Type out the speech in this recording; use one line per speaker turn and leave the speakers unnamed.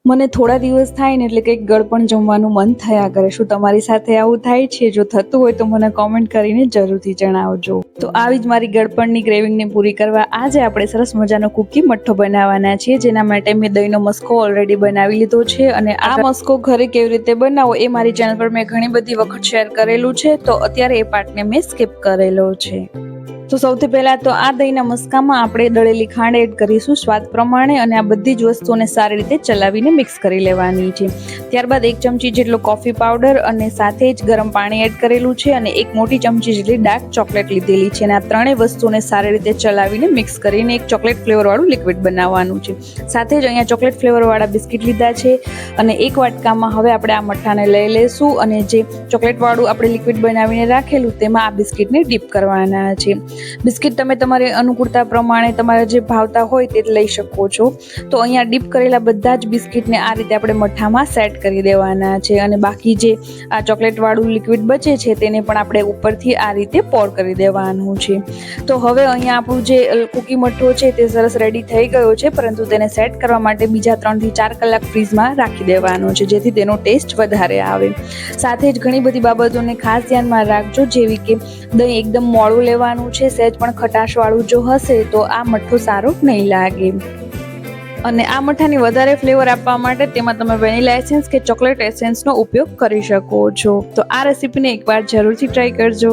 મને થોડા દિવસ થાય ને એટલે કંઈક ગળપણ જમવાનું મન થયા કરે. શું તમારી સાથે આવું થાય છે? જો થતું હોય તો મને કોમેન્ટ કરીને જરૂરથી જણાવજો. તો આવી જ મારી ગળપણની ક્રેવિંગને પૂરી કરવા આજે આપણે સરસ મજાનો કૂકી મઠ્ઠો બનાવવાના છીએ, જેના માટે મેં દહીંનો મસ્કો ઓલરેડી બનાવી લીધો છે. અને આ મસ્કો ઘરે કેવી રીતે બનાવો એ મારી ચેનલ પર મેં ઘણી બધી વખત શેર કરેલું છે, તો અત્યારે એ પાર્ટને મેં સ્કીપ કરેલો છે. તો સૌથી પહેલા તો આ દહીંના મસ્કામાં આપણે દળેલી ખાંડ એડ કરીશું સ્વાદ પ્રમાણે, અને આ બધી જ વસ્તુઓને સારી રીતે ચલાવીને મિક્સ કરી લેવાની છે. ત્યારબાદ 1 ચમચી જેટલો કોફી પાવડર અને સાથે જ ગરમ પાણી એડ કરેલું છે, અને 1 મોટી ચમચી જેટલી ડાર્ક ચોકલેટ લીધેલી છે. અને આ ત્રણેય વસ્તુઓને સારી રીતે ચલાવીને મિક્સ કરીને એક ચોકલેટ ફ્લેવર વાળું લિક્વિડ બનાવવાનું છે. સાથે જ અહીંયા ચોકલેટ ફ્લેવર વાળા બિસ્કિટ લીધા છે, અને એક વાટકામાં હવે આપણે આ મઠ્ઠાને લઈ લેશું, અને જે ચોકલેટ વાળું આપણે લિક્વિડ બનાવીને રાખેલું તેમાં આ બિસ્કિટને ડીપ કરવાના છે. બિસ્કિટ તમે તમારી અનુકૂળતા પ્રમાણે તમારે જે ભાવતા હોય તે લઈ શકો છો. તો અહીંયા ડીપ કરેલા બધા જ બિસ્કિટને આ રીતે આપણે મઠ્ઠામાં સેટ કરી દેવાના છે, અને બાકી જે આ ચોકલેટ વાળું લિક્વિડ બચે છે તેને પણ આપણે ઉપરથી આ રીતે પોર કરી દેવાનું છે. તો હવે અહીંયા આપણું જે કૂકી મઠ્ઠો છે તે સરસ રેડી થઈ ગયો છે, પરંતુ તેને સેટ કરવા માટે બીજા 3 થી 4 કલાક ફ્રીઝમાં રાખી દેવાનો છે, જેથી તેનો ટેસ્ટ વધારે આવે. સાથે જ ઘણી બધી બાબતોને ખાસ ધ્યાનમાં રાખજો, જેવી કે દહીં એકદમ મોડું લેવાનું છે. સહેજ પણ ખટાશ વાળું જો હશે તો આ મઠ્ઠો સારો નહીં લાગે. અને આ મઠ્ઠાની વધારે ફ્લેવર આપવા માટે તેમાં તમે વેનીલા એસેન્સ કે ચોકલેટ એસેન્સનો ઉપયોગ કરી શકો છો. તો આ રેસીપીને એકવાર જરૂરથી ટ્રાય કરજો.